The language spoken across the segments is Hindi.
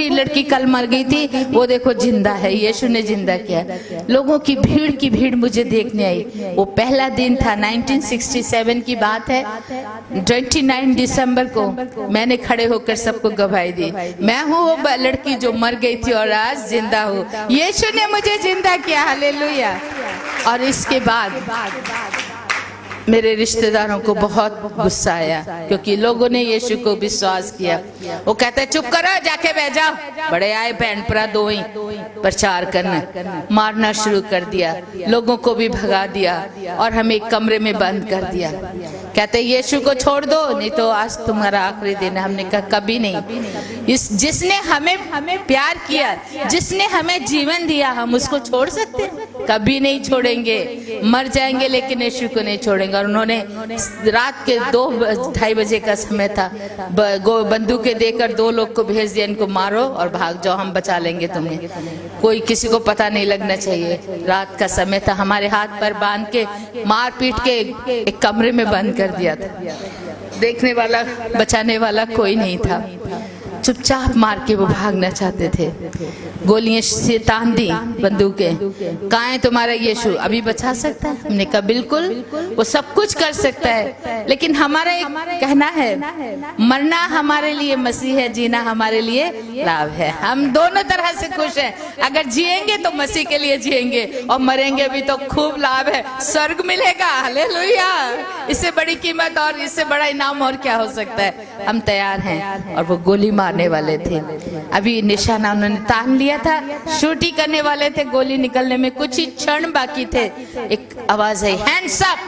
रही लड़की कल मर गई थी, वो देखो जिंदा है, यीशु ने जिंदा किया। लोगों की भीड़ मुझे देखने आई। वो पहला दिन था, 1967 की बात है। 29 दिसंबर को मैंने खड़े होकर सबको गवाही दी, मैं हूँ वो लड़की जो मर गई थी और आज जिंदा हूँ। यीशु ने मुझे जिंदा किया, हालेलुया। और इसके बाद मेरे रिश्तेदारों को बहुत गुस्सा आया, क्योंकि लोगों ने यीशु को विश्वास किया। वो कहते चुप करो, जाके बह जाओ। बड़े आए बहन भरा दो ही प्रचार करना, मारना शुरू कर दिया, लोगों को भी भगा दिया और हमें एक कमरे में बंद कर दिया। कहते यीशु को छोड़ दो, नहीं तो आज तुम्हारा आखिरी दिन है। हमने कहा कभी नहीं। जिसने हमें प्यार किया, जिसने हमें जीवन दिया, हम उसको छोड़ सकते? कभी नहीं छोड़ेंगे। मर जाएंगे लेकिन यीशु को नहीं छोड़ेंगे। और उन्होंने रात के 2-2:30 बजे का समय था, बंदूकें देकर 2 लोग को भेज दिया, इनको मारो और भाग जाओ, हम बचा लेंगे तुम्हें, कोई किसी को पता नहीं लगना चाहिए। रात का समय था, हमारे हाथ पर बांध के मार पीट के एक कमरे में बंद कर दिया था। देखने वाला, बचाने वाला कोई नहीं था। चुपचाप मार के वो भागना चाहते थे। गोलियां से तान दी, बंदूकें। कहाँ है तुम्हारा यीशु? अभी बचा सकता है? हमने कहा बिल्कुल, वो सब कुछ कर सकता है, लेकिन हमारा एक कहना है, मरना हमारे लिए मसीह है, जीना हमारे लिए लाभ है। हम दोनों तरह से खुश हैं। अगर जिएंगे तो मसीह के लिए जिएंगे, और मरेंगे भी तो खूब लाभ है, स्वर्ग मिलेगा। हालेलुया। इससे बड़ी कीमत और इससे बड़ा इनाम और क्या हो सकता है? हम तैयार हैं। और वो गोली मारने वाले थे, अभी निशाना उन्होंने तान लिया था, शूट ही करने वाले थे। गोली निकलने में कुछ ही क्षण बाकी थे। एक आवाज आई, हैंड्स अप।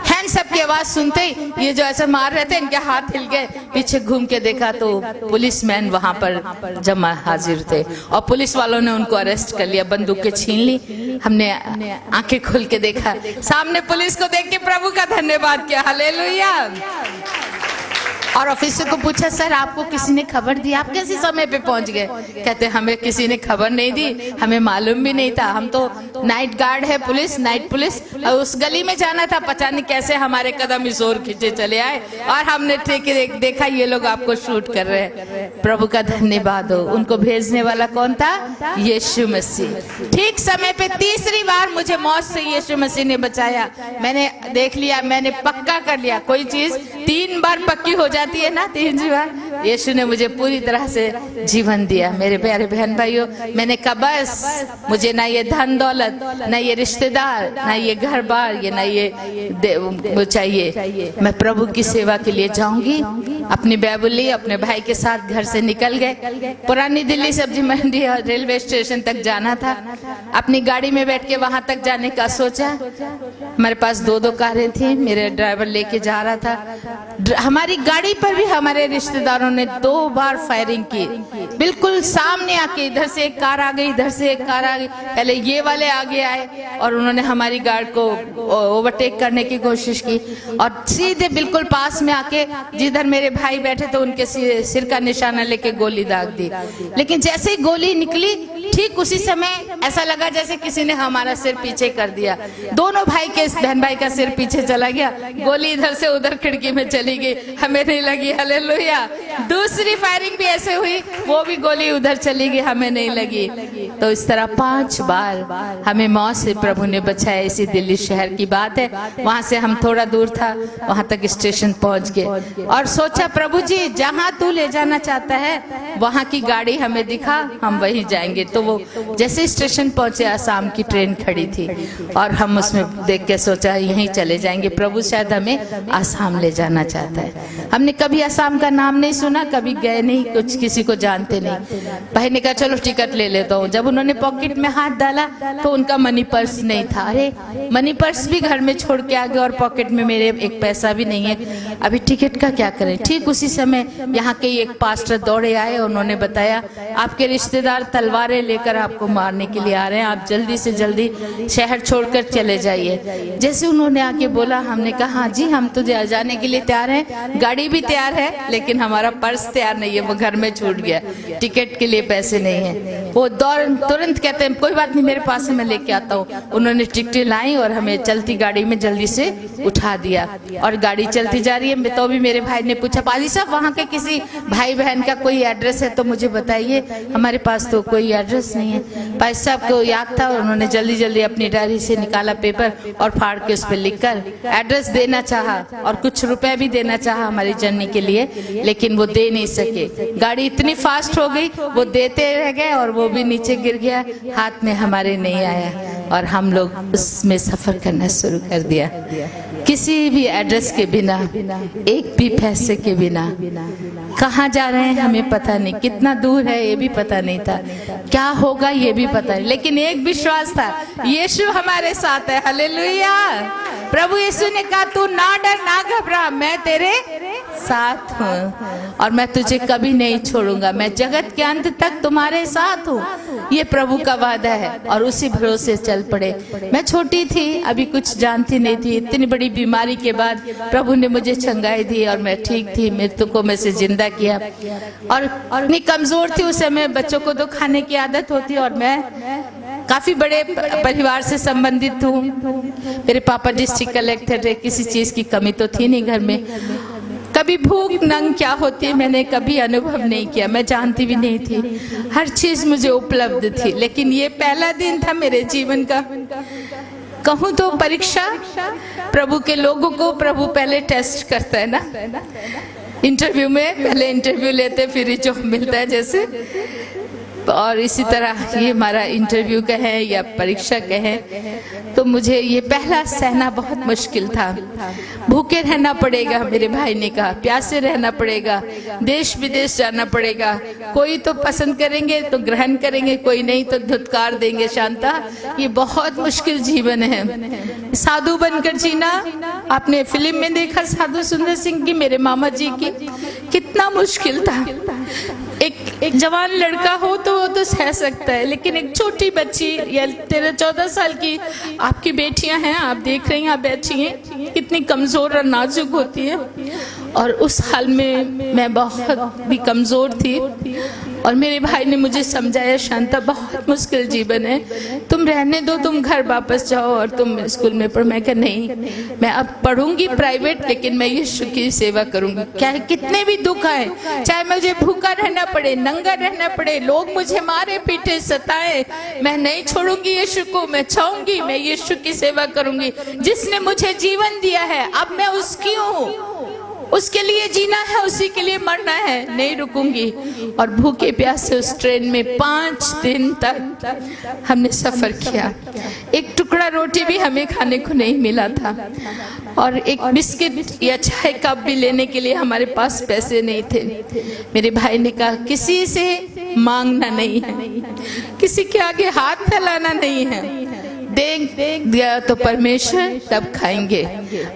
हैंड्स अप की आवाज सुनते ही ये जो ऐसे मार रहे थे, इनके हाथ हिल गए। पीछे घूम के देखा तो पुलिसमैन वहां पर जमा हाजिर थे, और पुलिस वालों ने उनको अरेस्ट कर लिया, बंदूकें छीन ली। हमने आंखें खोल के देखा, सामने पुलिस को देख के प्रभु का धन्यवाद किया। हालेलुया। और ऑफिसर को पूछा, सर आपको किसी ने खबर दी, आप कैसे समय पे पहुंच गए? कहते हमें किसी ने खबर नहीं दी, हमें मालूम भी नहीं था। हम तो नाइट गार्ड है, पुलिस, नाइट पुलिस, और उस गली में जाना था। पता नहीं कैसे हमारे कदम इस ओर खींचे चले आए, और हमने ठीक देखा ये लोग आपको शूट कर रहे हैं। प्रभु का धन्यवाद हो। उनको भेजने वाला कौन था? यीशु मसीह। ठीक समय पे तीसरी बार मुझे मौत से यीशु मसीह ने बचाया। मैंने देख लिया, मैंने पक्का कर लिया, कोई चीज 3 बार पक्की हो जाती है ना, 3 बार। यीशु ने मुझे पूरी तरह से जीवन दिया। मेरे प्यारे बहन भाइयों, मैंने कहा बस मुझे ना ये धन दौलत, ना ये रिश्तेदार, ना ये घर बार, ये ना ये वो चाहिए। मैं प्रभु की सेवा के लिए जाऊंगी। अपनी बाइबल ली, अपने भाई के साथ घर से निकल गए। पुरानी दिल्ली सब्जी मंडी और रेलवे स्टेशन तक जाना था। अपनी गाड़ी में बैठ के वहां तक जाने का सोचा। हमारे पास 2-2 कारें थी, मेरे ड्राइवर लेके जा रहा था। हमारी गाड़ी पर भी हमारे रिश्तेदारों ने 2 बार फायरिंग की, बिल्कुल सामने आके। इधर से एक कार आ गई, इधर से एक कार आ गई। पहले ये वाले आगे आए और उन्होंने हमारी गाड़ी को ओवरटेक करने की कोशिश की, और सीधे बिल्कुल पास में आके जिधर मेरे भाई बैठे थे उनके सिर का निशाना लेके गोली दाग दी। लेकिन जैसे ही गोली निकली, ठीक उसी समय ऐसा लगा जैसे किसी ने हमारा सिर पीछे कर दिया। दोनों भाई के, बहन भाई का सिर पीछे चला गया। गोली इधर से उधर खिड़की में चली गई, हमें नहीं लगी। हालेलुया। दूसरी फायरिंग भी ऐसे हुई, वो भी गोली उधर चली गई, हमें नहीं लगी। तो इस तरह 5 बार हमें मौत से प्रभु ने बचाया। इसी दिल्ली शहर की बात है। वहां से हम थोड़ा दूर था, वहां तक स्टेशन पहुंच गए और सोचा प्रभु जी जहां तू ले जाना चाहता है वहां की गाड़ी हमें दिखा, हम वहीं जाएंगे। तो वो जैसे स्टेशन पहुंचे, आसाम की ट्रेन खड़ी थी और हम उसमें देख के सोचा यहीं चले जाएंगे, प्रभु शायद हमें आसाम ले जाना चाहता है। हमने कभी आसाम का नाम नहीं सुना, कभी गए नहीं, कुछ किसी को जानते नहीं। भाई ने कहा चलो टिकट ले लेता हूँ। जब उन्होंने पॉकेट में हाथ डाला तो उनका मनी पर्स नहीं था। अरे मनी पर्स भी घर में छोड़ के आ गए और पॉकेट में मेरे एक पैसा भी नहीं है, अभी टिकट का क्या करें। ठीक उसी समय यहाँ के एक पास्टर दौड़े आए, उन्होंने बताया आपके रिश्तेदार तलवारें लेकर आपको मारने के लिए आ रहे हैं, आप जल्दी से जल्दी शहर छोड़कर चले जाइए। जैसे उन्होंने आके बोला, हमने कहा हाँ जी हम तो जाने के लिए तैयार हैं, गाड़ी भी तैयार है, लेकिन हमारा पर्स तैयार नहीं है, वो घर में छूट गया, टिकट के लिए पैसे नहीं है। वो तुरंत कहते हैं कोई बात नहीं मेरे पास है, मैं लेके आता हूँ। उन्होंने टिकटें लाई और हमें चलती गाड़ी में जल्दी से उठा दिया और गाड़ी चलती जा रही है। तो भी मेरे भाई ने पूछा, पाजी साहब वहाँ के किसी भाई बहन का कोई एड्रेस है तो मुझे बताइए, हमारे पास तो कोई एड्रेस नहीं है। पाजी साहब को याद था, उन्होंने जल्दी जल्दी अपनी डायरी से निकाला पेपर और फाड़ के उस पर लिखकर एड्रेस देना चाहा और कुछ रुपए भी देना चाहा हमारी जर्नी के लिए, लेकिन वो दे नहीं सके। गाड़ी इतनी फास्ट हो गई, वो देते रह गए और वो भी नीचे गिर गया, हाथ में हमारे नहीं आया और हम लोग उसमें सफर करना शुरू कर दिया, किसी भी एड्रेस के बिना, एक भी पैसे के बिना। कहाँ जा रहे हैं हमें पता नहीं, कितना दूर है ये भी पता नहीं था, क्या होगा ये भी पता नहीं, लेकिन एक विश्वास था, यीशु हमारे साथ है। हालेलुया। प्रभु यीशु ने कहा, तू ना डर ना घबरा, मैं तेरे साथ हूँ और मैं तुझे कभी नहीं छोड़ूंगा, मैं जगत के अंत तक तुम्हारे साथ हूँ। ये प्रभु का वादा है और उसी भरोसे चल पड़े। मैं छोटी थी, अभी कुछ जानती नहीं थी, इतनी बड़ी बीमारी के बाद प्रभु ने मुझे चंगाई दी और मैं ठीक थी, मृत्यु को में से जिंदा किया और इतनी कमजोर थी उस समय, बच्चों को तो खाने की आदत होती और मैं काफी बड़े परिवार से संबंधित हूँ। मेरे पापा डिस्ट्रिक्ट कलेक्टर थे, किसी चीज की कमी तो थी नहीं घर में। कभी भूख नंग क्या होती है मैंने कभी अनुभव नहीं किया, मैं जानती भी नहीं थी, हर चीज मुझे उपलब्ध थी। लेकिन ये पहला दिन था मेरे जीवन का, कहूँ तो परीक्षा। प्रभु के लोगों को प्रभु पहले टेस्ट करता है ना, इंटरव्यू में पहले इंटरव्यू लेते फिर जॉब मिलता है जैसे, और इसी तरह ये हमारा इंटरव्यू कहें या परीक्षा कहें, तो मुझे ये पहला सहना बहुत मुश्किल था। भूखे रहना पड़ेगा, मेरे भाई ने कहा, प्यासे रहना पड़ेगा, देश विदेश जाना पड़ेगा, कोई तो पसंद करेंगे तो ग्रहण करेंगे, कोई नहीं तो धुतकार देंगे। शांता, ये बहुत मुश्किल जीवन है। साधु बनकर जीना, आपने फिल्म में देखा साधु सुंदर सिंह की, मेरे मामा जी की, कितना मुश्किल था। एक जवान लड़का हो तो वो तो सह सकता है, लेकिन एक छोटी बच्ची या 13-14 साल की आपकी बेटियां हैं, आप देख रही हैं, आप बैठी हैं, कितनी कमजोर और नाजुक होती है। और उस हाल में मैं बहुत भी कमजोर थी और मेरे भाई ने मुझे समझाया, शांता बहुत मुश्किल जीवन है, तुम रहने दो, तुम घर वापस जाओ और तुम स्कूल में पढ़ो। मैं कहा नहीं, मैं अब पढ़ूंगी प्राइवेट, लेकिन मैं यीशु की सेवा करूंगी, क्या कितने भी दुख आए, चाहे मुझे भूखा रहना पड़े, नंगा रहना पड़े, लोग मुझे मारे पीटे सताए, मैं नहीं छोड़ूंगी यीशु को, मैं चाहूंगी, मैं यीशु की सेवा करूंगी। जिसने मुझे जीवन दिया है, अब मैं उसकी हूँ, उसके लिए जीना है, उसी के लिए मरना है, नहीं रुकूंगी। और भूखे प्यासे उस ट्रेन में 5 दिन तक हमने सफर किया, एक टुकड़ा रोटी भी हमें खाने को नहीं मिला था और एक बिस्किट या चाय कप भी लेने के लिए हमारे पास पैसे नहीं थे। मेरे भाई ने कहा, किसी से मांगना नहीं है, किसी के आगे हाथ फैलाना नहीं है, देख दिया तो परमेश्वर तब खाएंगे,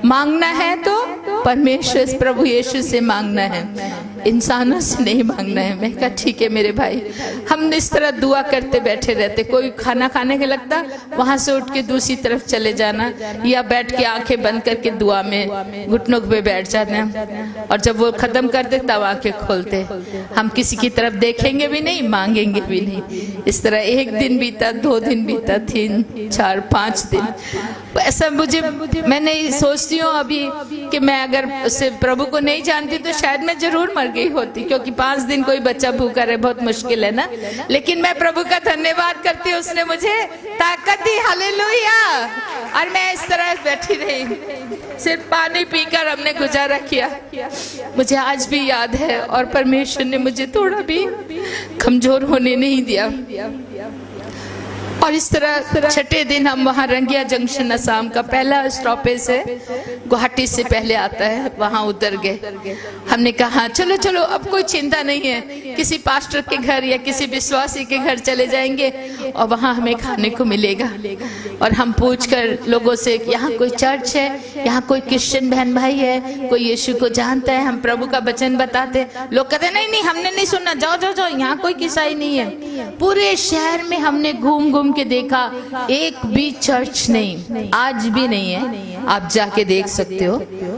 मांगना है तो परमेश्वर प्रभु यीशु से मांगना है, इंसानों से नहीं मांगना है। मैं कहा ठीक है मेरे भाई। हम इस तरह दुआ करते बैठे रहते, कोई खाना खाने के लगता वहां से उठ के दूसरी तरफ चले जाना या बैठ के आंखें बंद करके दुआ में घुटनों पे बैठ जाना, और जब वो खत्म कर दे तब आंखें खोलते, हम किसी की तरफ देखेंगे भी नहीं, मांगेंगे भी नहीं। इस तरह 1 दिन बीता, 2 दिन बीता, 3, 4, 5 दिन। ऐसा मैंने सोचती हूँ अभी कि मैं अगर उससे प्रभु को नहीं जानती तो शायद मैं जरूर मर गई होती, क्योंकि 5 दिन कोई बच्चा भूखा रहे बहुत मुश्किल है ना। लेकिन मैं प्रभु का धन्यवाद करती हूँ, उसने मुझे ताकत दी। हालेलुया। और मैं इस तरह बैठी रही, सिर्फ पानी पीकर हमने गुजारा किया, मुझे आज भी याद है। और परमेश्वर ने मुझे थोड़ा भी कमजोर होने नहीं दिया। और इस तरह 6ठे दिन हम वहाँ रंगिया जंक्शन असम का पहला स्टॉपेज है, गुवाहाटी से पहले आता है, वहाँ उतर गए। हमने कहा चलो चलो अब कोई चिंता नहीं है, किसी पास्टर के घर या किसी विश्वासी के घर चले जाएंगे और वहाँ हमें खाने को मिलेगा। और हम पूछकर लोगों से यहाँ कोई चर्च है, यहाँ कोई क्रिश्चियन बहन भाई है, कोई यीशु को जानता है, हम प्रभु का वचन बताते। लोग कहते नहीं नहीं हमने नहीं सुना, जाओ जाओ जाओ, यहाँ कोई ईसाई नहीं है। पूरे शहर में हमने घूम घूम के देखा, एक भी चर्च नहीं, आज भी नहीं है, आप जाके देख सकते हो।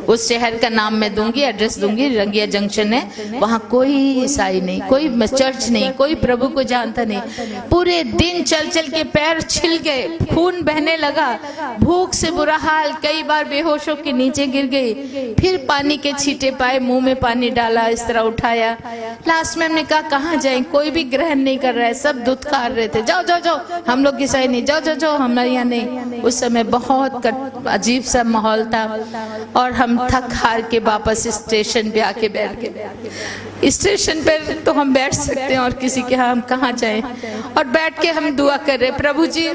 उस शहर का नाम मैं दूंगी, एड्रेस दूंगी, रंगिया जंक्शन है, वहाँ कोई ईसाई नहीं, कोई चर्च नहीं, कोई प्रभु को जानता नहीं। पूरे दिन चल चल के पैर छिल गए, खून बहने लगा, भूख से बुरा हाल, कई बार बेहोश होकर नीचे गिर गई, फिर पानी के छींटे पाए, मुंह में पानी डाला, इस तरह उठाया। लास्ट में हमने कहा कहाँ जाएं, कोई भी ग्रहण नहीं कर रहा है, सब धुतकार रहे थे, जाओ जाओ जाओ, हम लोग ईसाई नहीं, जाओ जाओ जाओ, हमारे यहाँ नहीं। उस समय बहुत अजीब सा माहौल था और हम थक हार के वापस स्टेशन पे आके बैठ गए। स्टेशन पर तो हम बैठ सकते हैं और किसी के यहाँ हम कहाँ जाएं, और बैठ के हम दुआ कर रहे, प्रभु जी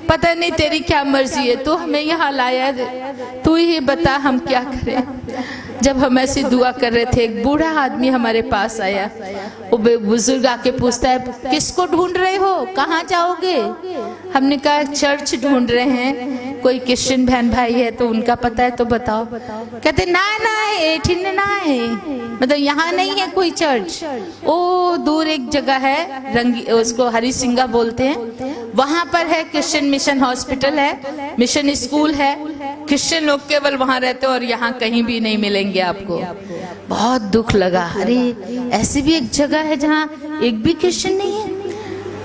पता नहीं तेरी क्या मर्जी है, तू हमें यहाँ लाया, तू ही बता हम क्या करें। जब हम ऐसी दुआ कर रहे थे, एक बूढ़ा आदमी हमारे पास आया, वो बुजुर्ग आके पूछता है किसको ढूंढ रहे हो, कहाँ जाओगे? हमने कहा चर्च ढूंढ रहे हैं, कोई क्रिश्चियन बहन भाई है तो उनका पता है तो बताओ। कहते ना ना एठिन ना है, मतलब यहाँ नहीं है कोई चर्च, ओ दूर एक जगह है, रंगी उसको हरी सिंगा बोलते हैं, वहां पर है क्रिश्चियन मिशन हॉस्पिटल है, मिशन स्कूल है, क्रिश्चियन लोग केवल वहां रहते हैं और यहाँ कहीं भी नहीं मिलेंगे आपको। बहुत दुख लगा, अरे ऐसी भी एक जगह है जहाँ एक भी क्रिश्चियन नहीं है।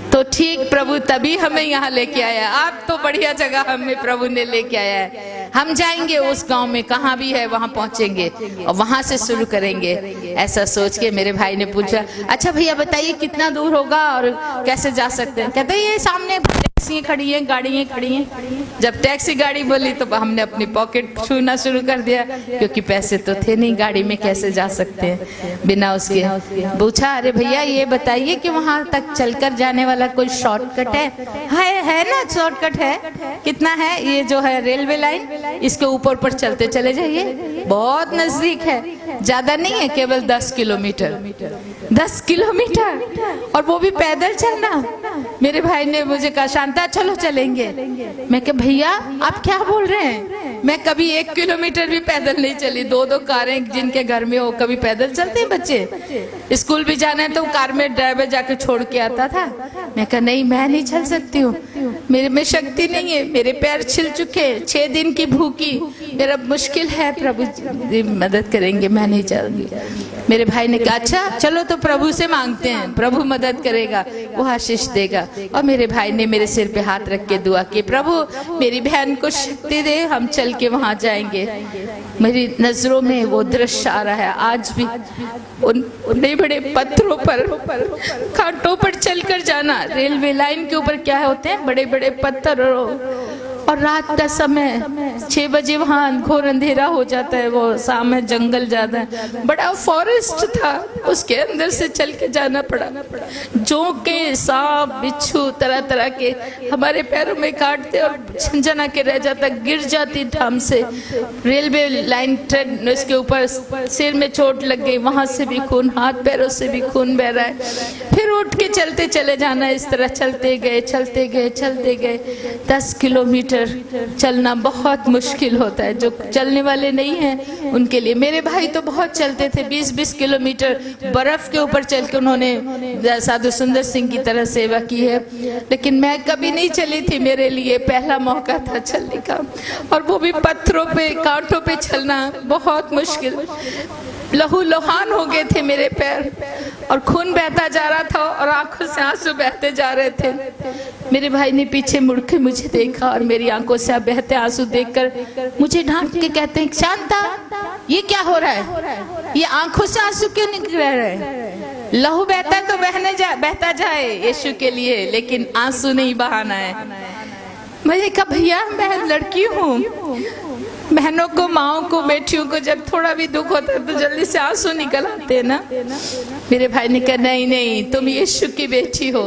तो ठीक प्रभु तभी हमें यहाँ लेके आया, आप तो बढ़िया जगह हमें प्रभु ने लेके आया है। हम जाएंगे उस गांव में, कहाँ भी है वहां पहुंचेंगे और वहां से शुरू करेंगे। ऐसा सोच के मेरे भाई ने पूछा अच्छा भैया बताइए कितना दूर होगा और कैसे जा सकते हैं? कहते ये सामने टैक्सी खड़ी हैं, गाड़ियां खड़ी हैं। जब टैक्सी गाड़ी बोली तो हमने अपनी पॉकेट छूना शुरू कर दिया, क्योंकि पैसे तो थे नहीं, गाड़ी में कैसे जा सकते हैं बिना उसके। पूछा अरे भैया ये बताइए कि वहां तक चलकर जाने वाला कोई शॉर्टकट है ना? शॉर्टकट है, कितना है? ये जो है रेलवे लाइन, इसके ऊपर ऊपर चलते चले जाइए, बहुत नजदीक है, ज्यादा नहीं है, केवल 10 किलोमीटर। 10 किलोमीटर और वो भी पैदल चलना। मेरे भाई ने मुझे कहा शांता चलो चलेंगे। मैं कहा भैया आप क्या बोल रहे हैं, मैं कभी 1 किलोमीटर भी पैदल नहीं चली। 2-2 कारें जिनके घर में हो, कभी पैदल चलते हैं बच्चे? स्कूल भी जाना है तो कार में ड्राइवर जाके छोड़ के आता था। मैं कहा नहीं मैं नहीं चल सकती हूँ, मेरे में शक्ति नहीं है, मेरे पैर छिल चुके, 6 दिन की भूखी, मेरा मुश्किल है, प्रभु जी मदद करेंगे, मैं नहीं चलूंगी। मेरे भाई ने कहा अच्छा चलो तो प्रभु से मांगते हैं, प्रभु मदद करेगा, वो आशीष देगा। और मेरे भाई ने मेरे सिर पे हाथ रख के दुआ की, प्रभु मेरी बहन को शक्ति दे, हम चल के वहां जाएंगे। मेरी नजरों में वो दृश्य आ रहा है आज भी, उन बड़े पत्थरों पर, कांटों पर चलकर जाना। रेलवे लाइन के ऊपर क्या होते हैं, बड़े बड़े पत्थर, और रात का समय 6 बजे वहाँ घोर अंधेरा हो जाता है, वो सामने जंगल ज्यादा है, बड़ा फॉरेस्ट था, उसके अंदर से चल के जाना पड़ा। जोंके, सांप, बिच्छू तरह तरह के हमारे पैरों में काटते और झंझना के रह जाता, गिर जाती ठाम से। रेलवे लाइन ट्रेन उसके ऊपर सिर में चोट लग गई, वहां से भी खून, हाथ पैरों से भी खून बह रहा है। फिर उठ के चलते चले जाना, इस तरह चलते गए चलते गए चलते गए। 10 किलोमीटर चलना बहुत मुश्किल होता है, जो चलने वाले नहीं हैं उनके लिए। मेरे भाई तो बहुत चलते थे, 20-20 किलोमीटर बर्फ के ऊपर चल के उन्होंने साधु सुंदर सिंह की तरह सेवा की है, लेकिन मैं कभी नहीं चली थी, मेरे लिए पहला मौका था चलने का, और वो भी पत्थरों पे, कांटों पे चलना बहुत मुश्किल। लहू लुहान हो गए थे मेरे पैर और खून बहता जा रहा था और आंखों से आंसू बहते जा रहे थे। मेरे भाई ने पीछे मुड़ के मुझे देखा और मेरी आंखों से बहते आंसू देखकर मुझे डांट के कहते हैं शांता ये क्या हो रहा है, ये आंखों से आंसू क्यों निकल रहे हैं? लहू बहता तो बहता जाए यीशु के लिए, लेकिन आंसू नहीं बहाना है। मैंने कहा भैया मैं लड़की हूँ, बहनों को, माओं को, बेटियों को जब थोड़ा भी दुख होता है तो जल्दी से आंसू निकल आते हैं ना। मेरे भाई ने कहा नहीं नहीं तुम यीशु की बेटी हो।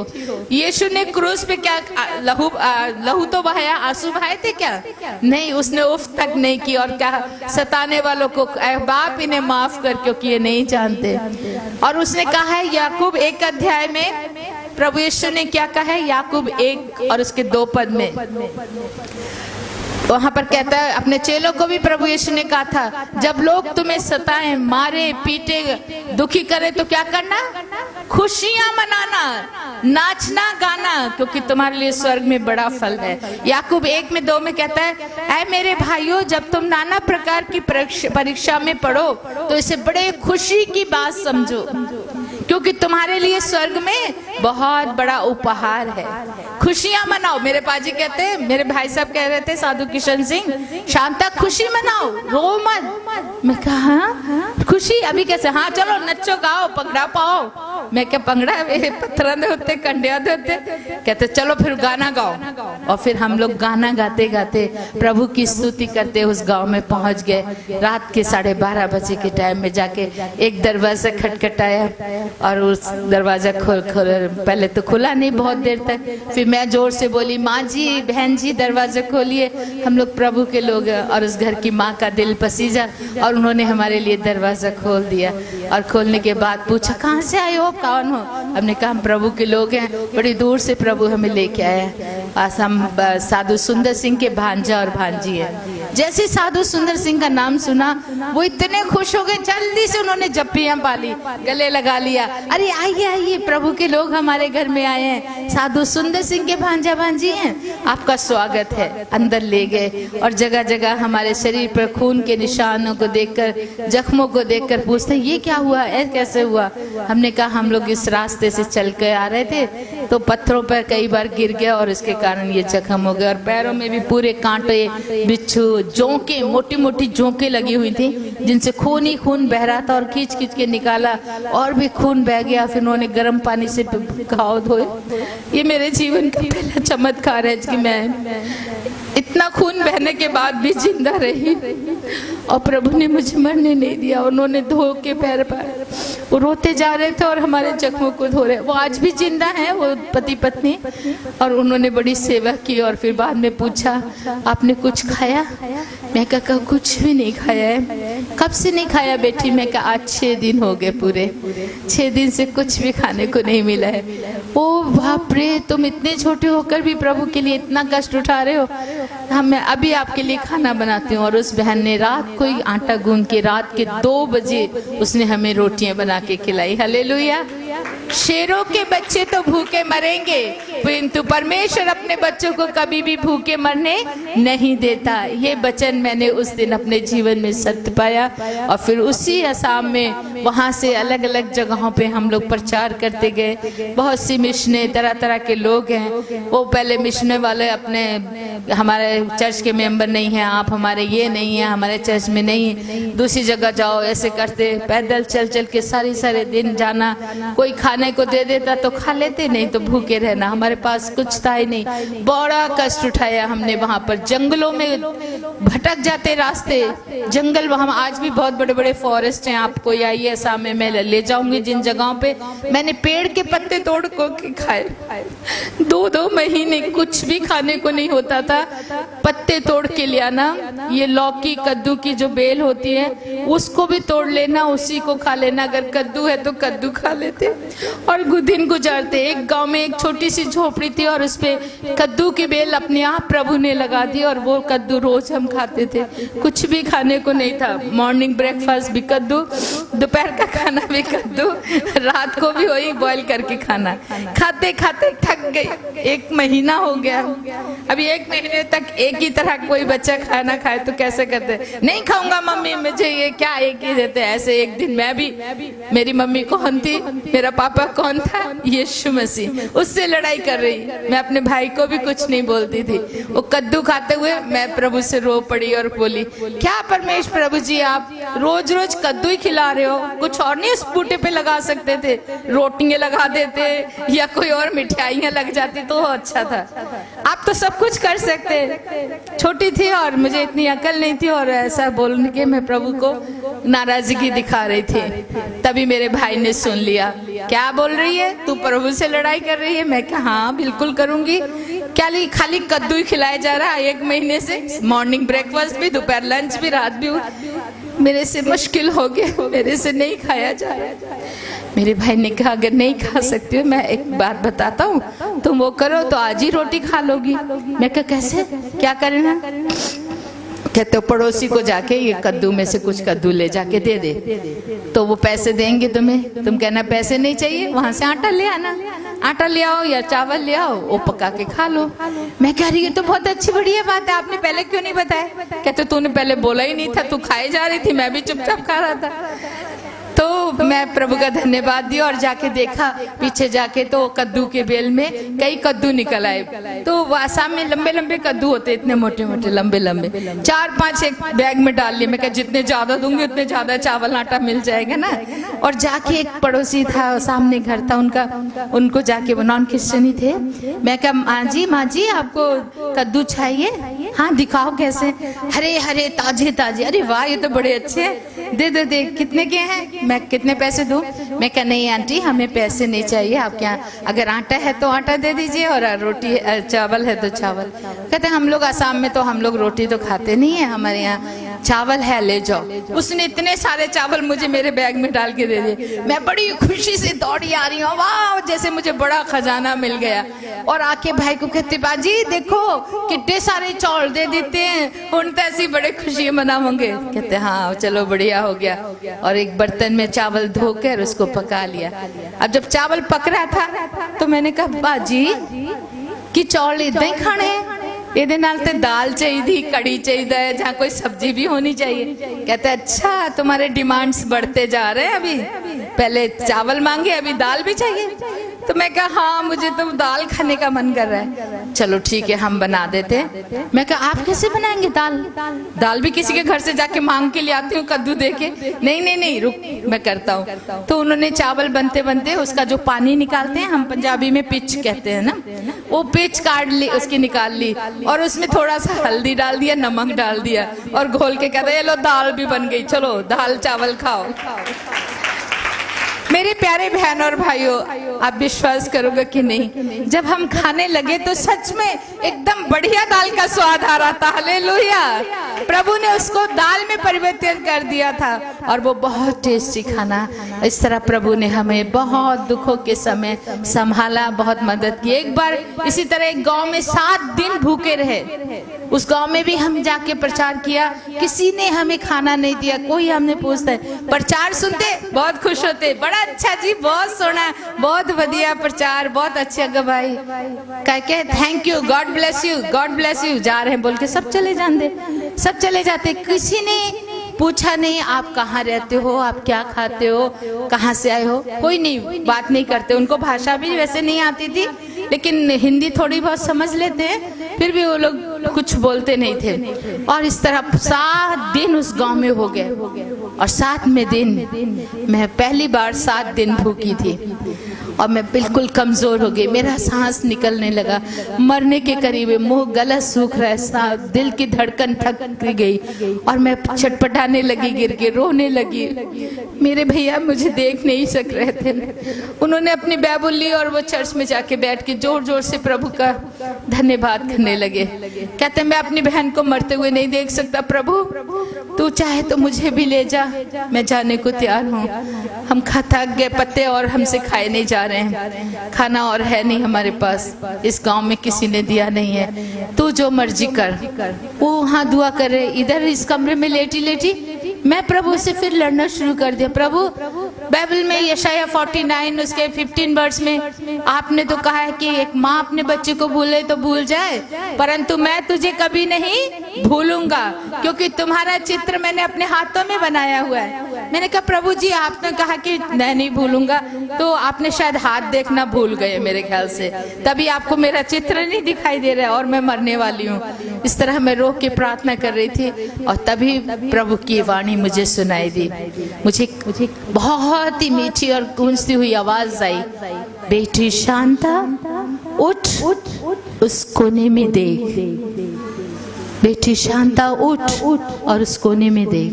यीशु ने क्रूस पे क्या लहू तो बहाया, आंसू बहाए थे क्या? नहीं, उसने उफ तक नहीं की और कहा सताने वालों को बाप इन्हें माफ कर क्योंकि ये नहीं जानते। और उसने कहा है याकूब 1 अध्याय में, प्रभु यीशु ने क्या कहा है याकूब 1 और उसके 2 पद में, वहां पर कहता है, अपने चेलों को भी प्रभु यीशु ने कहा था, जब लोग तुम्हें सताएं, मारे, पीटे, दुखी करे तो क्या करना? खुशियां मनाना, नाचना, गाना, क्योंकि तुम्हारे लिए स्वर्ग में बड़ा फल है। याकूब 1:2 में कहता है, ऐ मेरे भाइयों, जब तुम नाना प्रकार की परीक्षा में पढ़ो तो इसे बड़े खुशी की बात समझो, क्योंकि तुम्हारे लिए स्वर्ग में बहुत बड़ा उपहार है। खुशियां मनाओ। मेरे पाजी कहते हैं, मेरे भाई साहब कह रहे थे, साधु किशन सिंह, शांता खुशी मनाओ, रो मत। मैं कहा खुशी अभी कैसे? हाँ चलो नचो गाओ, पंगड़ा पाओ। मैं क्या पंगड़ा पत्थर दे होते, कंडिया दे होते। कहते चलो फिर गाना गाओ। और फिर हम लोग गाना गाते गाते प्रभु की स्तुति करते उस गांव में पहुंच गए। रात के 12:30 बजे के टाइम में जाके एक दरवाजा खटखटाया और उस दरवाजा खोल पहले तो खुला नहीं बहुत देर तक। फिर मैं जोर से बोली, माँ जी, बहन जी, दरवाजा खोलिए, हम लोग प्रभु के लोग हैं। और उस घर की माँ का दिल पसीजा और उन्होंने हमारे लिए दरवाजा खोल दिया। और खोलने के बाद पूछा, कहाँ से आए हो, कौन हो? हमने कहा हम प्रभु के लोग हैं, बड़ी दूर से प्रभु हमें लेके आए। हम साधु सुंदर सिंह के भांजा और भांजी है। जैसे साधु सुंदर सिंह का नाम सुना वो इतने खुश हो गए, जल्दी से उन्होंने जप्पियां पाली, गले लगा लिया, अरे आइए आइए, प्रभु के लोग हमारे घर में आए हैं, साधु सुंदर सिंह के भांजा भांजी हैं, आपका स्वागत है। अंदर ले गए और जगह जगह हमारे शरीर पर खून के निशानों को देखकर, जख्मों को देखकर पूछते, ये क्या हुआ, ऐसे कैसे हुआ? हमने कहा हम लोग इस रास्ते से चल कर आ रहे थे तो पत्थरों पर कई बार गिर गया और इसके कारण ये जख्म हो गया। और पैरों में भी पूरे कांटे, बिच्छू, जोंके, मोटी मोटी जोंके लगी हुई थी जिनसे खून ही खून बह रहा था। और खींच खींच के निकाला और भी खून बह गया। फिर उन्होंने गर्म पानी से घाव धोए। ये मेरे जीवन का पहला चमत्कार है कि मैं इतना खून बहने के बाद भी जिंदा रही और प्रभु ने मुझे मरने नहीं दिया। उन्होंने धो के पैर पर वो रोते जा रहे थे और हमारे जख्मों को धो रहे। वो आज भी जिंदा है, वो पति पत्नी, और उन्होंने बड़ी सेवा की। और फिर बाद में पूछा, आपने कुछ खाया? मैं कहा कुछ भी नहीं खाया है। कब से नहीं खाया बेटी? मैं कहा आज 6 दिन हो गए, पूरे 6 दिन से कुछ भी खाने को नहीं मिला है। ओ बाप रे, तुम इतने छोटे होकर भी प्रभु के लिए इतना कष्ट उठा रहे हो। मैं अभी आपके लिए खाना बनाती हूँ। और उस बहन ने रात को ही आटा गूंद के रात के 2 बजे उसने हमें रोटियां बना के खिलाई। हालेलुया। शेरों के बच्चे तो भूखे मरेंगे, किंतु परमेश्वर अपने बच्चों को कभी भी भूखे मरने नहीं देता। ये वचन मैंने उस दिन अपने जीवन में सत्य पाया। और फिर उसी असम में वहां से अलग अलग जगहों पे हम लोग प्रचार करते गए। बहुत सी मिशने, तरह तरह के लोग हैं। वो पहले मिशने वाले अपने, हमारे चर्च के मेंबर नहीं हैं, आप हमारे ये नहीं है, हमारे चर्च में नहीं, दूसरी जगह जाओ, ऐसे करते। पैदल चल चल के सारे दिन जाना। कोई खाने को दे देता तो खा लेते, नहीं तो भूखे रहना। हमारे पास कुछ था ही नहीं। बड़ा कष्ट उठाया हमने वहां पर। जंगलों में भटक जाते रास्ते, जंगल। वहां आज भी बहुत बड़े बड़े फॉरेस्ट हैं। आप कोई आइए असम में, मैं ले जाऊंगी जिन जगहों पे मैंने पेड़ के पत्ते तोड़ को खाए। 2 महीने कुछ भी खाने को नहीं होता था। पत्ते तोड़ के ले आना, ये लौकी कद्दू की जो बेल होती है उसको भी तोड़ लेना, उसी को खा लेना। अगर कद्दू है तो कद्दू खा लेते और दिन गुजारते। एक गांव में एक छोटी सी झोपड़ी थी और उसपे कद्दू की बेल अपने आप प्रभु ने लगा दी और वो कद्दू रोज हम खाते थे। कुछ भी खाने को नहीं था। मॉर्निंग ब्रेकफास्ट भी कद्दू, दोपहर का खाना भी कद्दू, रात को भी वही बॉईल करके खाना। खाते खाते थक गई। 1 महीना हो गया। अभी 1 महीने तक एक ही तरह कोई बच्चा खाना खाए तो कैसे करते? नहीं खाऊंगा मम्मी, मुझे ये क्या एक ही देते। ऐसे एक दिन मैं भी, मेरी मम्मी कौन थी, मेरा पापा कौन था? यीशु मसीह। उससे लड़ाई कर रही। मैं अपने भाई को भी कुछ नहीं बोलती थी। वो कद्दू खाते हुए मैं प्रभु से रो पड़ी और बोली, क्या परमेश्वर प्रभु जी, आप रोज रोज कद्दू ही खिला रहे हो? कुछ और नहीं उस बूटे पे लगा सकते थे? रोटियां लगा देते या कोई और मिठाइयां लग जाती तो अच्छा था। आप तो सब कुछ कर सकते। छोटी थी और मुझे इतनी अकल नहीं थी और ऐसा बोलने के मैं प्रभु को नाराजगी दिखा रही थी। तभी मेरे भाई ने सुन लिया। क्या बोल रही है तू, प्रभु से लड़ाई कर रही है? मैं कहा हाँ बिल्कुल करूंगी। क्या खाली कद्दू ही खिलाया जा रहा है 1 महीने से? मॉर्निंग ब्रेकफास्ट भी, दोपहर लंच भी, रात भी। मेरे से मुश्किल हो गया, मेरे से नहीं खाया जा रहा। मेरे भाई ने कहा अगर नहीं खा सकती हो मैं एक बात बताता हूँ, तुम वो करो तो आज ही रोटी खा लोगी। मैं कहा कैसे, क्या करना? कहते हो पड़ोसी को जाके ये कद्दू में से कुछ कद्दू ले जाके दे दे, तो वो पैसे देंगे तुम्हें। तुम कहना पैसे नहीं चाहिए, वहां से आटा ले आना, आटा ले आओ या चावल ले आओ, वो पका के खा लो। मैं कह रही हूँ तो बहुत अच्छी बढ़िया बात है, आपने पहले क्यों नहीं बताया? कहते तूने पहले बोला ही नहीं था, तू खाए जा रही थी, मैं भी चुपचाप खा रहा था। तो मैं प्रभु का धन्यवाद दिया और जाके देखा पीछे जाके तो कद्दू के बेल में कई कद्दू निकल आए। तो आसाम में लंबे लंबे कद्दू होते, इतने मोटे मोटे लंबे लंबे, 4-5 एक बैग में डाल लिए। मैं कहा जितने ज्यादा दूंगी उतने ज्यादा चावल आटा मिल जाएगा ना। और जाके एक पड़ोसी था, सामने घर था उनका, उनको जाके वो नॉन क्रिश्चियन ही थे। मैं कहा माँ जी आपको कद्दू चाहिए? हाँ दिखाओ कैसे। हरे हरे ताजे ताजे, अरे वाह ये तो बड़े अच्छे हैं, दे दे दे, कितने के हैं? मैं कितने पैसे दूं? मैं कहा नहीं आंटी हमें पैसे नहीं चाहिए, आपके यहाँ अगर आटा है तो आटा दे दीजिए और रोटी चावल है तो चावल। कहते हम लोग आसाम में तो हम लोग रोटी तो खाते नहीं है, हमारे यहाँ चावल है ले जाओ। उसने इतने सारे चावल मुझे मेरे बैग में डाल के दे दिए। मैं बड़ी खुशी से दौड़ी आ रही हूँ, वाह जैसे मुझे बड़ा खजाना मिल गया। और आके भाई को कहते बाजी देखो कितने सारे चावल दे देते हैं, उन तो ऐसी बड़े खुशी मनाओगे। कहते हाँ चलो बढ़िया हो गया। और एक बर्तन में चावल धोकर उसको पका लिया। अब जब चावल पक रहा था तो मैंने कहा बाजी कि चावल इतना ही खाने हैं, ਇਹਦੇ ਨਾਲ ਤੇ दाल चाहिए थी, कड़ी चाहिए, जहाँ कोई सब्जी भी होनी चाहिए। कहते अच्छा तुम्हारे डिमांड्स बढ़ते जा रहे हैं, अभी पहले चावल मांगे अभी दाल भी चाहिए। तो मैं कहा हाँ मुझे तो दाल खाने का मन कर रहा है, चलो ठीक है हम बना देते हैं। मैं कहा आप कैसे बनाएंगे दाल? दाल भी किसी के घर से जाके मांग के ले आती हूँ कद्दू दे के। नहीं रुक मैं करता हूँ। तो उन्होंने चावल बनते बनते उसका जो पानी निकालते हैं, हम पंजाबी में पिच कहते हैं ना, वो पिच काट ली, उसकी निकाल ली और उसमें थोड़ा सा हल्दी डाल दिया, नमक डाल दिया और घोल के कहते ये लो दाल भी बन गई, चलो दाल चावल खाओ। मेरे प्यारे बहन और भाइयों, आप विश्वास करोगे कि नहीं, जब हम खाने लगे तो सच में एकदम बढ़िया दाल का स्वाद आ रहा था। हालेलुया, प्रभु ने उसको दाल में परिवर्तित कर दिया था और वो बहुत टेस्टी खाना। इस तरह प्रभु ने हमें बहुत दुखों के समय संभाला, बहुत मदद की। एक बार इसी तरह एक गांव में 7 दिन भूखे रहे। उस गांव में भी हम जाके प्रचार किया, किसी ने हमें खाना नहीं दिया, कोई हमने पूछता है। प्रचार सुनते बहुत खुश होते, बड़ा अच्छा जी, बहुत सोना, बहुत बढ़िया प्रचार, बहुत अच्छा गवाही, कह के thank you, God bless you, God bless you, जा रहे हैं बोल के सब चले जाते, सब चले जाते। किसी ने पूछा नहीं आप कहाँ रहते हो, आप क्या खाते हो, कहाँ से आए हो, कोई नहीं, बात नहीं करते। उनको भाषा भी वैसे नहीं आती थी, लेकिन हिंदी थोड़ी बहुत समझ लेते हैं, फिर भी वो लोग कुछ बोलते नहीं थे। और इस तरह 7 दिन उस गांव में हो गए और 7वें दिन मैं पहली बार 7 दिन भूखी थी और मैं बिल्कुल कमजोर हो गई, मेरा सांस निकलने लगा, मरने के करीब, मुंह गला सूख रहा है, दिल की धड़कन थक गई और मैं छटपटाने लगी, गिर के रोने लगी। मेरे भैया मुझे देख नहीं सक रहे थे, उन्होंने अपनी बाइबल ली और वो चर्च में जाके बैठ के जोर जोर से प्रभु का धन्यवाद करने लगे। कहते मैं अपनी बहन को मरते हुए नहीं देख सकता, प्रभु तू चाहे तो मुझे भी ले जा, मैं जाने को तैयार हूँ। हम थक गए पत्ते और हमसे खाए नहीं जा रहे हैं, खाना और है नहीं हमारे पास, इस गांव में किसी ने दिया नहीं है, तू जो मर्जी कर। वो वहाँ दुआ कर रहे, इधर इस कमरे में लेटी लेटी मैं प्रभु से फिर लड़ना शुरू कर दिया। प्रभु बाइबल में यशाया 49 उसके 15 वर्ष में आपने तो कहा है कि एक माँ अपने बच्चे को भूले तो भूल जाए, परंतु मैं तुझे कभी नहीं भूलूंगा क्योंकि तुम्हारा चित्र मैंने अपने हाथों में बनाया हुआ है। मैंने कहा प्रभु जी आपने कहा कि मैं नहीं भूलूंगा, तो आपने शायद हाथ देखना भूल गए मेरे ख्याल से, तभी आपको मेरा चित्र नहीं दिखाई दे रहा है और मैं मरने वाली हूँ। इस तरह मैं रो के प्रार्थना कर रही थी और तभी प्रभु की वाणी मुझे सुनाई दी। मुझे बहुत ही मीठी और गूंजती हुई आवाज आई, बेटी शांता उठ, उस कोने में देख, बेटी शांता उठ और उस कोने में देख।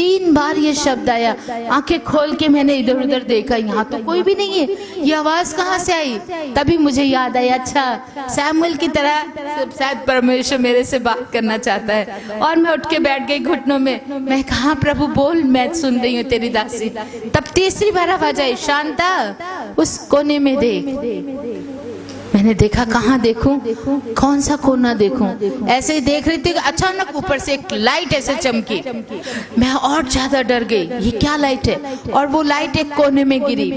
3 बार ये शब्द आया। आंखें खोल के मैंने इधर उधर देखा, यहाँ तो कोई भी नहीं है, ये आवाज कहाँ से आई? तभी मुझे याद आया, अच्छा सैमुअल की तरह शायद परमेश्वर मेरे से बात करना चाहता है। और मैं उठ के बैठ गई घुटनों में। मैं कहा प्रभु बोल, मैं सुन रही हूँ तेरी दासी। तब तीसरी बार आवाज आई, शांता उस कोने में देख। मैंने देखा, कहाँ देखूं, कौन सा कोना देखूं? ऐसे ही देख रही थी, अचानक ऊपर से एक लाइट ऐसे चमकी। मैं और ज्यादा डर गई, ये क्या लाइट है? और वो लाइट एक कोने में गिरी।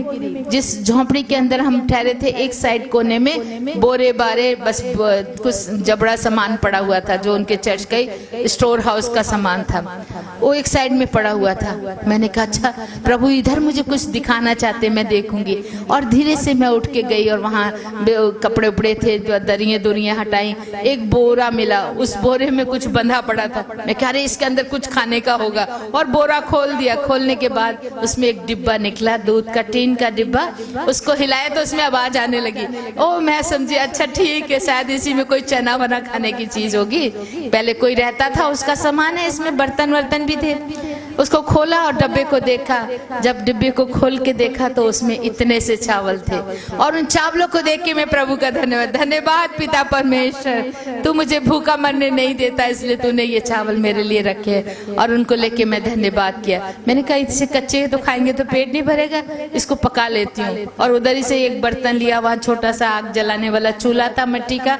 जिस झोंपड़ी के अंदर हम ठहरे थे, एक साइड कोने में बोरे बारे बस कुछ जबड़ा सामान पड़ा हुआ था, जो उनके चर्च का स्टोर हाउस का सामान था, वो एक साइड में पड़ा हुआ था। मैंने कहा अच्छा प्रभु इधर मुझे कुछ दिखाना चाहते, मैं देखूंगी। और धीरे से मैं उठ के गई और वहाँ कपड़े उपड़े थे, दरियां दुरियां हटाई, एक बोरा मिला, उस बोरे में कुछ बंधा पड़ा था। मैं कह रही इसके अंदर कुछ खाने का होगा, और बोरा खोल दिया। खोलने के बाद उसमें एक डिब्बा निकला, दूध का टीन का डिब्बा। उसको हिलाया तो उसमें आवाज आने लगी। ओ मैं समझी अच्छा ठीक है, शायद इसी में कोई चना वना खाने की चीज होगी, पहले कोई रहता था उसका सामान है, इसमें बर्तन वर्तन भी थे। उसको खोला और डब्बे को देखा। जब डिब्बे को खोल के देखा तो उसमें इतने से चावल थे, और उन चावलों को देख के मैं प्रभु का धन्यवाद पिता परमेश्वर, तू मुझे भूखा मरने नहीं देता, इसलिए तूने ये चावल मेरे लिए रखे। और उनको लेके मैं धन्यवाद किया। मैंने कहा इससे कच्चे तो खाएंगे तो पेट नहीं भरेगा, इसको पका लेती हूँ। और उधर ही से एक बर्तन लिया, वहाँ छोटा सा आग जलाने वाला चूल्हा था मिट्टी का,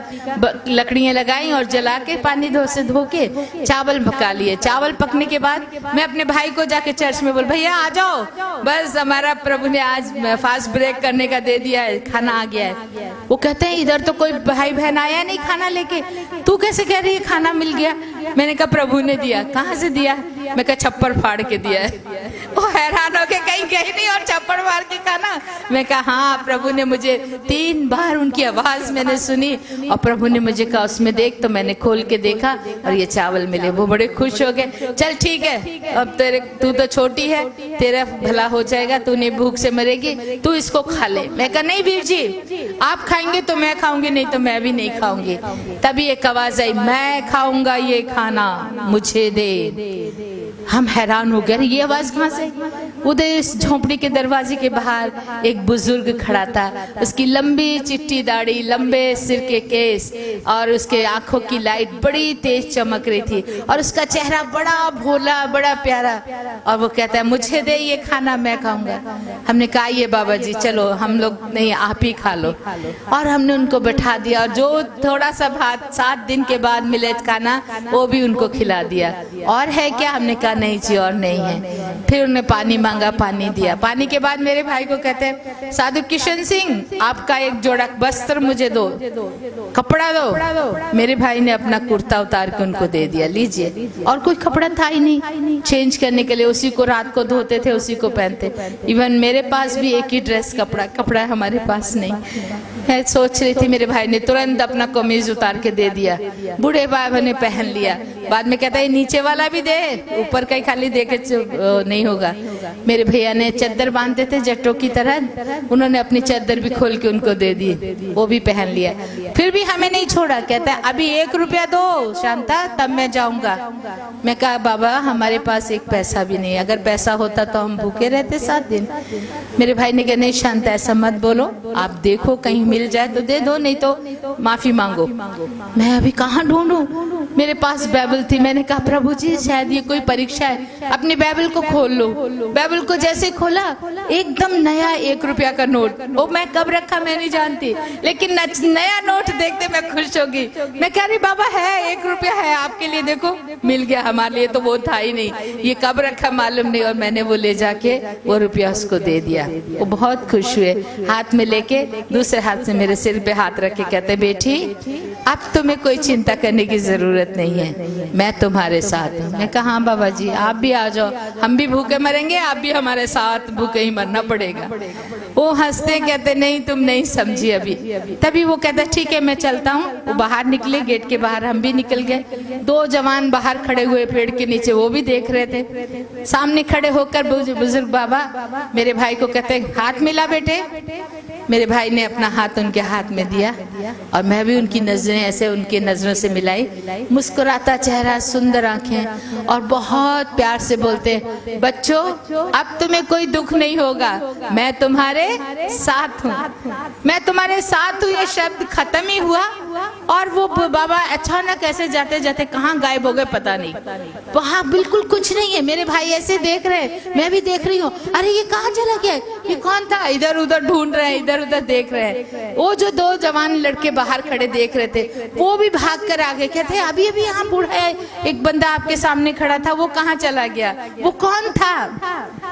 लकड़ियां लगाई और जला के पानी से धो के चावल पका लिए। चावल पकने के बाद मैं अपने भाई को जाके चर्च में बोल, भैया आ जाओ, बस हमारा प्रभु ने आज फास्ट ब्रेक करने का दे दिया है, खाना आ गया है। वो कहते हैं इधर तो कोई भाई बहन आया नहीं खाना लेके, तू कैसे कह रही है खाना मिल गया? मैंने कहा प्रभु ने दिया। कहाँ से दिया? मैं कहा छप्पर फाड़ के दिया है। वो हैरान हो के कहीं गई नहीं और छप्पर फाड़ के खाना? मैं कहा हाँ, प्रभु ने मुझे 3 बार उनकी आवाज मैंने सुनी, और प्रभु ने मुझे कहा उसमें देख। तो मैंने खोल के देखा और ये चावल मिले। वो बड़े खुश हो गए। चल ठीक है, अब तू तो छोटी है, तेरा भला हो जाएगा, तू नहीं भूख से मरेगी, तू इसको खा ले। मैं कहा नहीं वीर जी, आप खाएंगे तो मैं खाऊंगी, नहीं तो मैं भी नहीं खाऊंगी। तभी एक आवाज आई, मैं खाऊंगा ये खाना, मुझे दे। हम हैरान हो गए, ये आवाज कहाँ से? उधर इस झोंपड़ी के दरवाजे के बाहर एक बुजुर्ग खड़ा था। उसकी लंबी चिट्टी दाढ़ी, लंबे सिर के केस, और उसके आंखों की लाइट बड़ी तेज चमक रही थी, और उसका चेहरा बड़ा भोला, बड़ा प्यारा। और वो कहता है मुझे दे ये खाना, मैं खाऊंगा। हमने कहा ये बाबा जी चलो, हम लोग नहीं, आप ही खा लो। और हमने उनको बैठा दिया, और जो थोड़ा सा भात 7 दिन के बाद मिले खाना, वो भी उनको खिला दिया। और है क्या? हमने कहा नहीं जी और नहीं है। फिर उन्होंने पानी मांगा, पानी दिया। पानी के बाद मेरे भाई को कहते हैं साधु किशन सिंह, आपका एक जोड़ा वस्त्र मुझे दो, कपड़ा दो। मेरे भाई ने अपना कुर्ता उतार के उनको दे दिया, लीजिए। और कोई कपड़ा था ही नहीं चेंज करने के लिए, उसी को रात को धोते थे, उसी को पहनते। इवन मेरे पास भी एक ही ड्रेस कपड़ा हमारे पास नहीं। मैं सोच रही थी, मेरे भाई ने तुरंत अपना कमीज उतार के दे दिया। बूढ़े भाई ने पहन लिया। बाद में कहता है नीचे वाला भी दे, ऊपर का ही खाली दे के नहीं होगा। मेरे भैया ने चद्दर बांधते थे जट्टों की तरह, उन्होंने अपनी चद्दर भी खोल के उनको दे दी, वो भी पहन लिया। फिर भी हमें नहीं छोड़ा। कहता है अभी 1 रुपया दो शांता, तब मैं जाऊंगा। मैं कहा बाबा हमारे पास 1 पैसा भी नहीं, अगर पैसा होता तो हम भूखे रहते 7 दिन। मेरे भाई ने कहा नहीं शांता ऐसा मत बोलो, आप देखो कहीं मिल जाए तो दे दो, नहीं तो माफी मांगो। मैं अभी कहाँ ढूंढूं? मेरे पास बाइबल थी। मैंने कहा प्रभु जी शायद ये कोई परीक्षा है, अपनी बाइबल को खोल लो। बाइबल को जैसे खोला, एकदम नया 1 रुपया का नोट। वो मैं कब रखा मैं नहीं जानती, लेकिन नया नोट देखते मैं खुश होगी। मैं कह रही बाबा है 1 रुपया है आपके लिए, देखो मिल गया। हमारे लिए तो वो था ही नहीं, ये कब रखा मालूम नहीं। और मैंने वो ले जाके वो रुपया उसको दे दिया। वो बहुत खुश हुए, हाथ में लेके दूसरे हाथ से मेरे सिर पे हाथ रख के कहते बेटी अब तुम्हें कोई चिंता करने की जरूरत नहीं है, मैं तुम्हारे साथ हूँ। मैं कहा हाँ बाबा जी आप भी आ जाओ, हम भी भूखे मरेंगे, आप भी हमारे साथ भूखे ही मरना पड़ेगा। वो हंसते कहते नहीं तुम नहीं समझी अभी। तभी वो कहता ठीक है मैं चलता हूँ। वो बाहर निकले, गेट के बाहर, हम भी निकल गए। 2 जवान बाहर खड़े हुए पेड़ के नीचे, वो भी देख रहे थे। सामने खड़े होकर बुजुर्ग बाबा मेरे भाई को कहते हाथ मिला बेटे। मेरे भाई ने अपना हाथ उनके हाथ में दिया और मैं भी उनकी नजरें ऐसे उनके नजरों से मिलाई। मुस्कुराता चेहरा, सुंदर आंखें, और बहुत प्यार से बोलते, बच्चों अब तुम्हें कोई दुख नहीं होगा, मैं तुम्हारे साथ हूँ, मैं तुम्हारे साथ हूँ। ये शब्द खत्म ही हुआ और वो बाबा अचानक ऐसे जाते जाते कहाँ गायब हो गए पता नहीं। वहाँ बिल्कुल कुछ नहीं है। मेरे भाई ऐसे देख रहे, मैं भी देख रही हूँ, अरे ये कहाँ चला गया, ये कौन था? इधर उधर ढूंढ रहे हैं, इधर उधर देख रहे हैं। वो जो दो जवान लड़के बाहर खड़े देख रहे थे, वो भी भाग कर आगे, कहते अभी अभी यहाँ बूढ़ा है, एक बंदा आपके सामने खड़ा था, वो कहाँ चला गया, वो कौन था?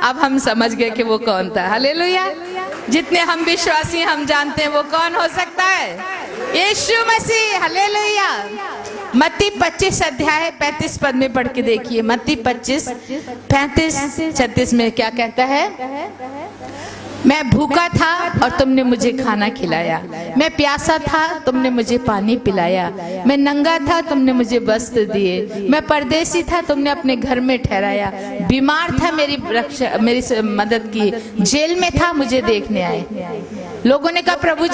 अब हम समझ गए कि वो कौन था। हालेलुया। जितने हम विश्वासी हम जानते हैं वो कौन हो सकता है? यीशु मसीह। हालेलुया। मत्ती 25 अध्याय 35 पद में पढ़ के देखिए। मत्ती 25 35 36 में क्या कहता है? मैं भूखा था और तुमने मुझे खाना खिलाया, मैं प्यासा था तुमने मुझे पानी पिलाया, मैं नंगा था तुमने मुझे वस्त्र दिए, मैं परदेसी था तुमने अपने घर में ठहराया, बीमार था मेरी मदद की, जेल में था मुझे देखने आए। लोगों ने कहा प्रभु जी